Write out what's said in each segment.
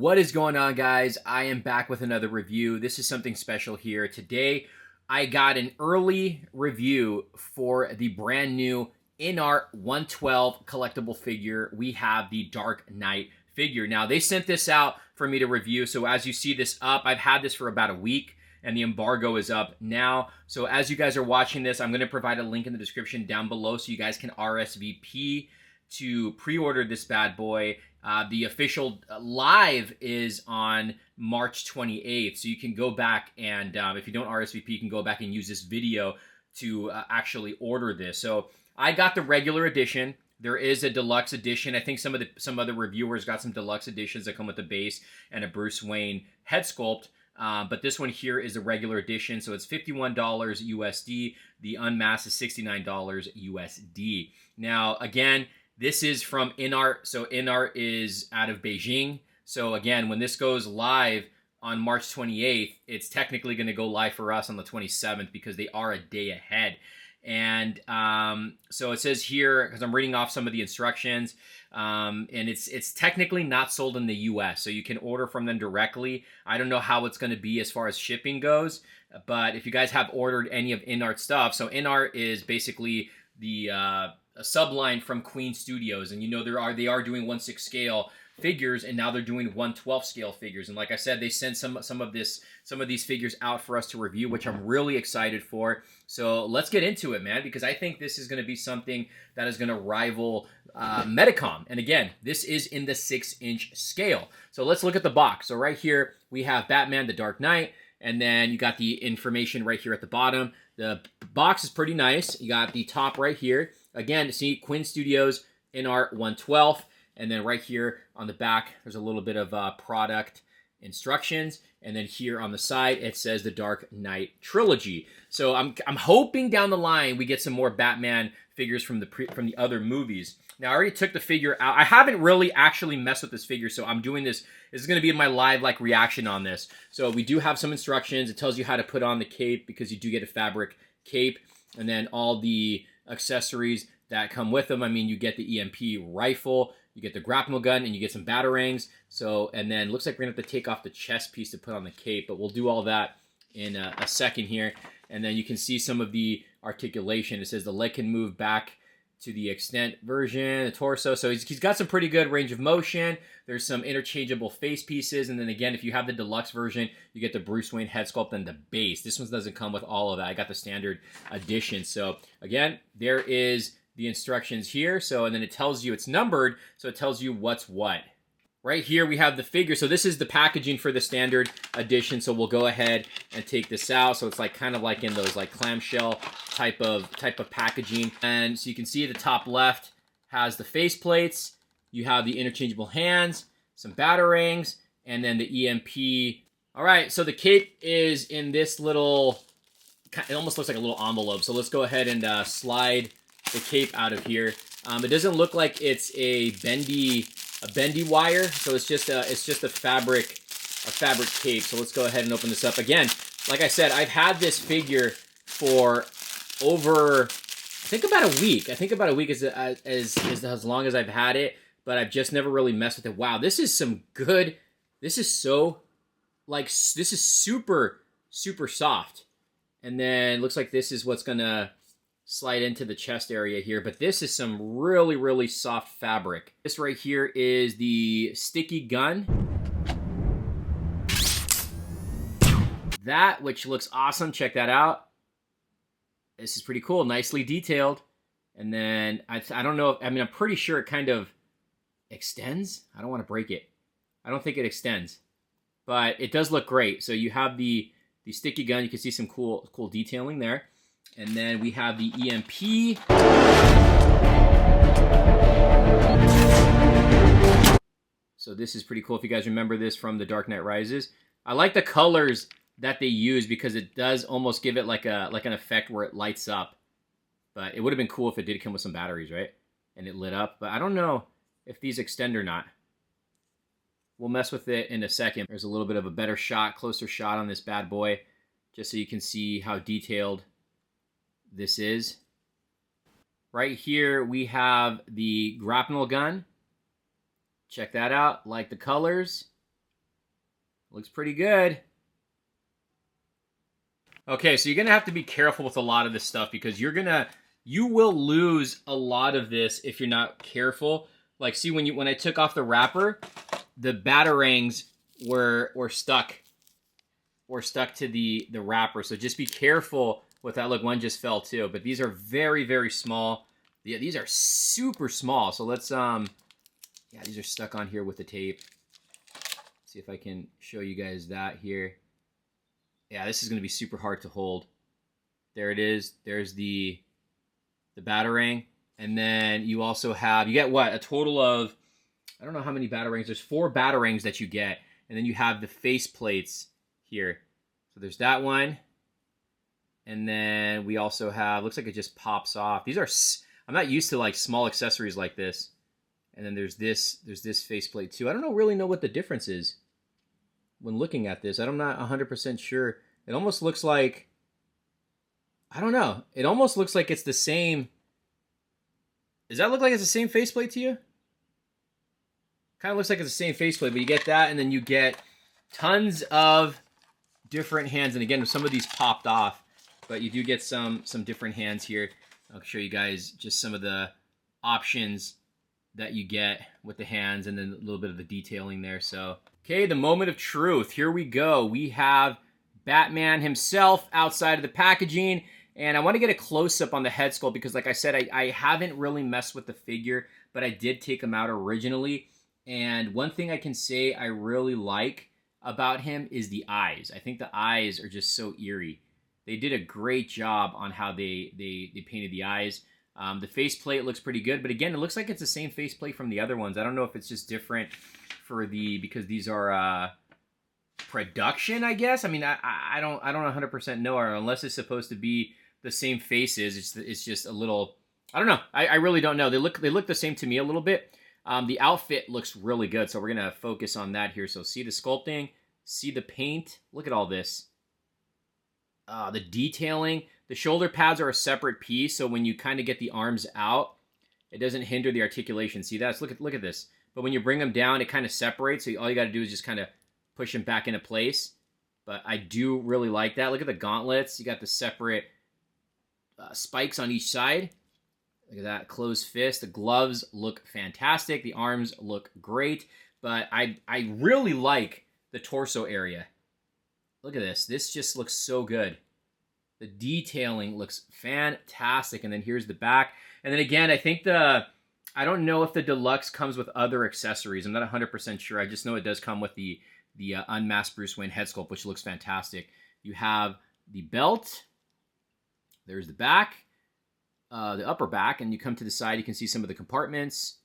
What is going on, guys? I am back with another review. This is something special here. Today, I got an early review for the brand new Inart 112 collectible figure. We have the Dark Knight figure. Now, they sent this out for me to review, so as you see this up, I've had this for about a week, and the embargo is up now. So as you guys are watching this, I'm going to provide a link in the description down below so you guys can RSVP to pre-order this bad boy. The official live is on March 28th, so you can go back and if you don't RSVP, you can go back and use this video to actually order this. So I got the regular edition. There is a deluxe edition. I think some other reviewers got some deluxe editions that come with the base and a Bruce Wayne head sculpt. But this one here is the regular edition, so it's $51 USD. The unmasked is $69 USD. Now, again, this is from Inart, so Inart is out of Beijing. So again, when this goes live on March 28th, it's technically going to go live for us on the 27th because they are a day ahead. And so it says here, because I'm reading off some of the instructions, and it's technically not sold in the US, so you can order from them directly. I don't know how it's going to be as far as shipping goes, but if you guys have ordered any of Inart stuff, so Inart is basically the a subline from Queen Studios, and you know they are doing 1/6 scale figures, and now they're doing 1/12 scale figures. And like I said, they sent some of these figures out for us to review, which I'm really excited for. So let's get into it, man, because I think this is going to be something that is going to rival Medicom. And again, this is in the 6-inch scale. So let's look at the box. So right here we have Batman, the Dark Knight, and then you got the information right here at the bottom. The box is pretty nice. You got the top right here. Again, see Quinn Studios Inart 112, and then right here on the back, there's a little bit of product instructions, and then here on the side it says the Dark Knight trilogy. So I'm hoping down the line we get some more Batman figures from the other movies. Now I already took the figure out. I haven't really actually messed with this figure, so I'm doing this. This is going to be my live reaction on this. So we do have some instructions. It tells you how to put on the cape because you do get a fabric cape, and then all the accessories that come with them. I mean, you get the EMP rifle, you get the grapnel gun, and you get some batarangs. So, and then looks like we're gonna have to take off the chest piece to put on the cape, but we'll do all that in a second here. And then you can see some of the articulation. It says the leg can move back to the extent version, the torso. So he's got some pretty good range of motion. There's some interchangeable face pieces. And then again, if you have the deluxe version, you get the Bruce Wayne head sculpt and the base. This one doesn't come with all of that. I got the standard edition. So again, there is the instructions here. So, and then it tells you it's numbered. So it tells you what's what. Right here we have the figure. So this is the packaging for the standard edition. So we'll go ahead and take this out. So it's kind of like in those clamshell type of packaging. And so you can see the top left has the face plates. You have the interchangeable hands, some batarangs, and then the EMP. All right, so the cape is in this little, it almost looks like a little envelope. So let's go ahead and slide the cape out of here. It doesn't look like it's a bendy wire, so it's just a fabric cape. So let's go ahead and open this up. Again, like I said, I've had this figure for over, I think about a week. I think about a week is as long as I've had it, but I've just never really messed with it. Wow, this is some good. This is so this is super soft. And then looks like this is what's gonna slide into the chest area here, but this is some really soft fabric. This right here is the sticky gun. That, which looks awesome. Check that out. This is pretty cool, nicely detailed. And then I don't know, I mean, I'm pretty sure it kind of extends. I don't want to break it. I don't think it extends, but it does look great. So you have the sticky gun. You can see some cool detailing there. And then we have the EMP. So this is pretty cool if you guys remember this from The Dark Knight Rises. I like the colors that they use because it does almost give it like an effect where it lights up. But it would have been cool if it did come with some batteries, right? And it lit up. But I don't know if these extend or not. We'll mess with it in a second. There's a little bit of a better shot, closer shot on this bad boy, just so you can see how detailed this is. Right here, we have the grapnel gun. Check that out. Like the colors. Looks pretty good. Okay, so you're gonna have to be careful with a lot of this stuff because you will lose a lot of this if you're not careful. Like, see, when I took off the wrapper, the batarangs were stuck to the wrapper. So just be careful with that. Look, one just fell too. But these are very, very small. Yeah, these are super small. So let's yeah, these are stuck on here with the tape. See if I can show you guys that here. Yeah, this is going to be super hard to hold. There it is. There's the batarang. And then you also have, you get what? A total of, I don't know how many batarangs. There's 4 batarangs that you get. And then you have the face plates here. So there's that one. And then we also have, looks like it just pops off. These are, I'm not used to like small accessories like this. And then there's this faceplate too. I don't really know what the difference is when looking at this. I'm not 100% sure. It almost looks like, I don't know. It almost looks like it's the same. Does that look like it's the same faceplate to you? Kind of looks like it's the same faceplate, but you get that, and then you get tons of different hands. And again, some of these popped off, but you do get some different hands here. I'll show you guys just some of the options that you get with the hands and then a little bit of the detailing there. So, okay, the moment of truth. Here we go. We have Batman himself outside of the packaging. And I want to get a close-up on the head sculpt because, like I said, I haven't really messed with the figure, but I did take him out originally. And one thing I can say I really like about him is the eyes. I think the eyes are just so eerie. They did a great job on how they painted the eyes. The faceplate looks pretty good, but again, it looks like it's the same faceplate from the other ones. I don't know if it's just different for because these are production, I guess. I mean, I don't 100% know, or unless it's supposed to be the same faces. It's just a little, I don't know. I really don't know. They look the same to me a little bit. The outfit looks really good, so we're gonna focus on that here. So see the sculpting, see the paint. Look at all this. The detailing. The shoulder pads are a separate piece, so when you kind of get the arms out, it doesn't hinder the articulation. See that? Look at this. But when you bring them down, it kind of separates. So all you got to do is just kind of push them back into place. But I do really like that. Look at the gauntlets. You got the separate spikes on each side. Look at that closed fist. The gloves look fantastic. The arms look great. But I really like the torso area. Look at this. This just looks so good. The detailing looks fantastic. And then here's the back. And then again, I think I don't know if the deluxe comes with other accessories. I'm not 100% sure. I just know it does come with the unmasked Bruce Wayne head sculpt, which looks fantastic. You have the belt. There's the back, the upper back, and you come to the side, you can see some of the compartments.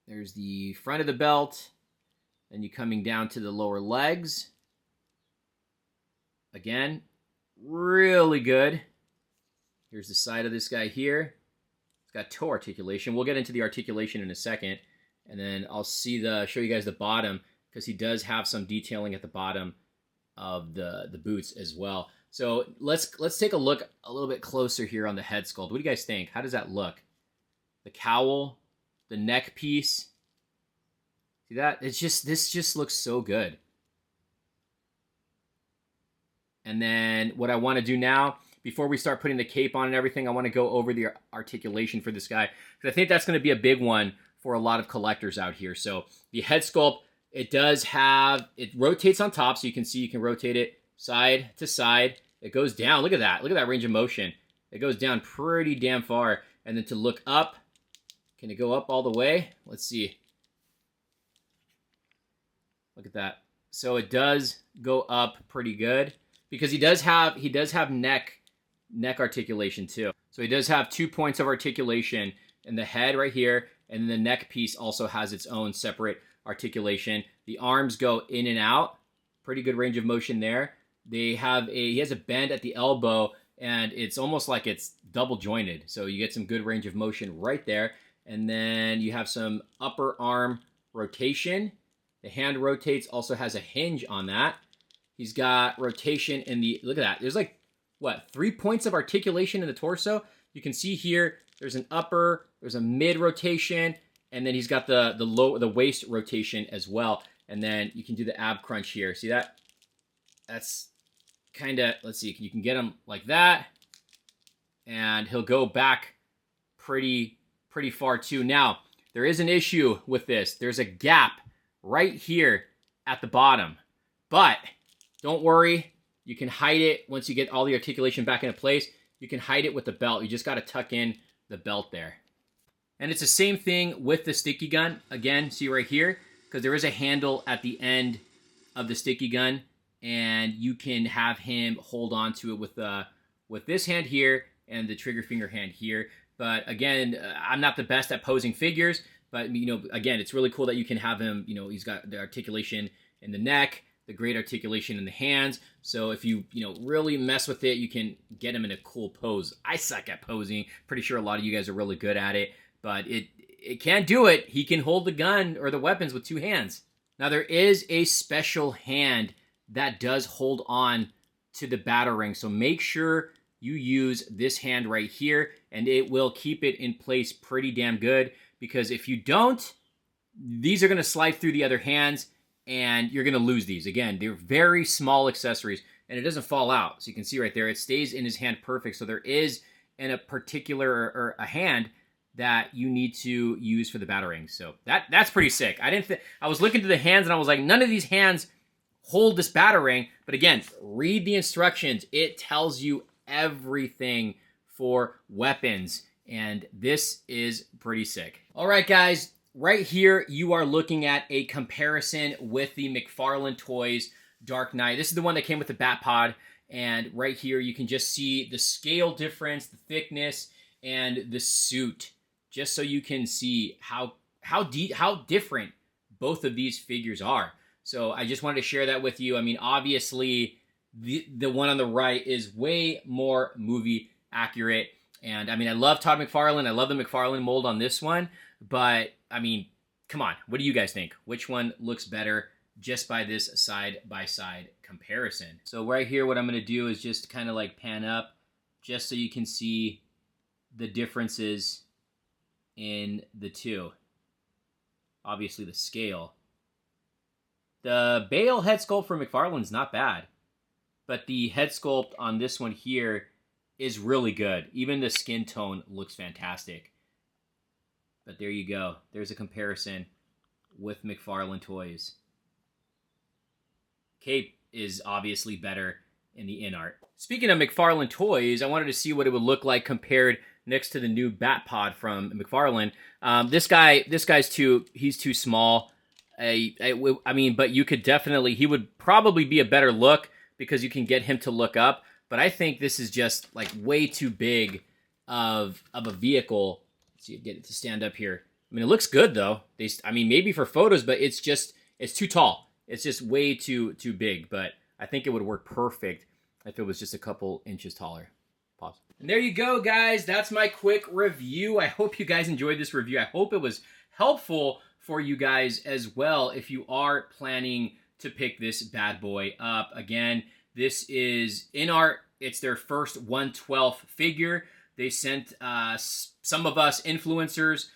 There's the front of the belt. Then you coming down to the lower legs. Again, really good. Here's the side of this guy here. It's got toe articulation. We'll get into the articulation in a second. And then I'll show you guys the bottom, because he does have some detailing at the bottom of the boots as well. So let's take a look a little bit closer here on the head sculpt. What do you guys think? How does that look? The cowl, the neck piece. See that? This just looks so good. And then what I want to do now, before we start putting the cape on and everything, I want to go over the articulation for this guy, because I think that's going to be a big one for a lot of collectors out here. So the head sculpt, it rotates on top, so you can see you can rotate it side to side. It goes down. Look at that. Look at that range of motion. It goes down pretty damn far. And then to look up, can it go up all the way? Let's see. Look at that. So it does go up pretty good, because he does have neck articulation too. So he does have 2 points of articulation in the head right here, and the neck piece also has its own separate articulation. The arms go in and out. Pretty good range of motion there. He has a bend at the elbow, and it's almost like it's double jointed. So you get some good range of motion right there. And then you have some upper arm rotation. The hand rotates, also has a hinge on that. He's got rotation in look at that. There's like, 3 points of articulation in the torso. You can see here, there's an upper, there's a mid rotation, and then he's got the waist rotation as well. And then you can do the ab crunch here. See that? That's kind of, let's see, you can get him like that. And he'll go back pretty far too. Now, there is an issue with this. There's a gap right here at the bottom. But don't worry. You can hide it once you get all the articulation back into place. You can hide it with the belt. You just got to tuck in the belt there. And it's the same thing with the sticky gun. Again, see right here, because there is a handle at the end of the sticky gun, and you can have him hold on to it with this hand here and the trigger finger hand here. But again, I'm not the best at posing figures, but again, it's really cool that you can have him, he's got the articulation in the neck, the great articulation in the hands. So if you really mess with it, you can get him in a cool pose. I suck at posing. Pretty sure a lot of you guys are really good at it, but it can do it. He can hold the gun or the weapons with two hands. Now there is a special hand that does hold on to the batarang. So make sure you use this hand right here, and it will keep it in place pretty damn good, because if you don't, these are going to slide through the other hands, and you're going to lose these. Again, they're very small accessories, and it doesn't fall out. So you can see right there, it stays in his hand perfect. So there is a particular or a hand that you need to use for the batarang. So that's pretty sick. I was looking to the hands, and I was like, none of these hands hold this batarang. But again, read the instructions. It tells you everything for weapons, and this is pretty sick. All right, guys. Right here, you are looking at a comparison with the McFarlane Toys Dark Knight. This is the one that came with the bat pod, and right here you can just see the scale difference, the thickness, and the suit, just so you can see how different both of these figures are. So I just wanted to share that with you. I mean, obviously, the one on the right is way more movie accurate, and I mean, I love Todd McFarlane. I love the McFarlane mold on this one, but I mean, come on. What do you guys think? Which one looks better just by this side-by-side comparison? So right here, what I'm going to do is just kind of like pan up just so you can see the differences in the two. Obviously, the scale. The Bale head sculpt for McFarlane's not bad, but the head sculpt on this one here is really good. Even the skin tone looks fantastic. But there you go. There's a comparison with McFarlane Toys. Cape is obviously better in the Inart. Speaking of McFarlane Toys, I wanted to see what it would look like compared next to the new Bat Pod from McFarlane. This guy's he's too small. I mean, but you could definitely, he would probably be a better look because you can get him to look up. But I think this is just like way too big of a vehicle. So you get it to stand up here. I mean, it looks good though. I mean, maybe for photos, but it's too tall. It's just way too big. But I think it would work perfect if it was just a couple inches taller. Pause. And there you go, guys. That's my quick review. I hope you guys enjoyed this review. I hope it was helpful for you guys as well if you are planning to pick this bad boy up. Again, this is Inart. It's their first 1/12 figure. They sent some of us influencers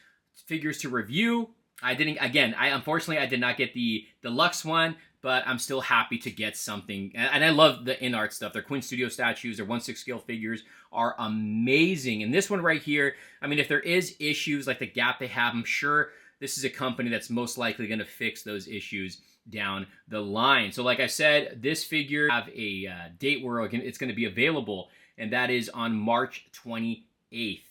figures to review. Unfortunately I did not get the deluxe one, but I'm still happy to get something. And I love the Inart stuff. Their Quinn Studio statues, their 1/6 scale figures are amazing. And this one right here, I mean, if there is issues like the gap they have, I'm sure this is a company that's most likely going to fix those issues down the line. So like I said, this figure have a date where it's going to be available, and that is on March 28th.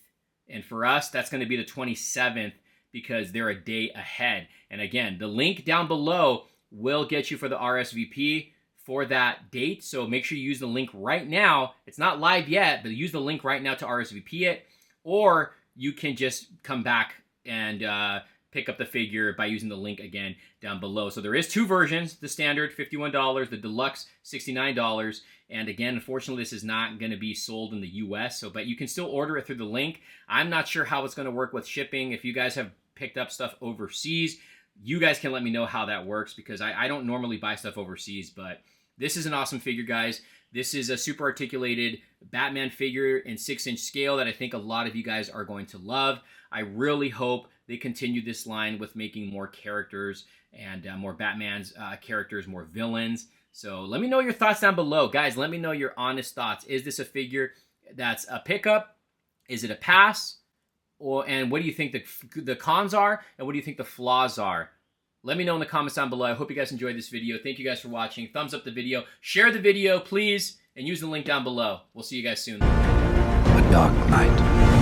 And for us, that's going to be the 27th because they're a day ahead. And again, the link down below will get you for the RSVP for that date. So make sure you use the link right now. It's not live yet, but use the link right now to RSVP it. Or you can just come back and pick up the figure by using the link again down below. So there is two versions, the standard $51, the deluxe $69. And again, unfortunately, this is not going to be sold in the US, but you can still order it through the link. I'm not sure how it's going to work with shipping. If you guys have picked up stuff overseas, you guys can let me know how that works, because I don't normally buy stuff overseas, but this is an awesome figure, guys. This is a super articulated Batman figure in 6-inch scale that I think a lot of you guys are going to love. I really hope they continue this line with making more characters and more Batman's characters, more villains. So let me know your thoughts down below. Guys, let me know your honest thoughts. Is this a figure that's a pickup? Is it a pass? And what do you think the cons are? And what do you think the flaws are? Let me know in the comments down below. I hope you guys enjoyed this video. Thank you guys for watching. Thumbs up the video. Share the video, please. And use the link down below. We'll see you guys soon. The Dark Knight.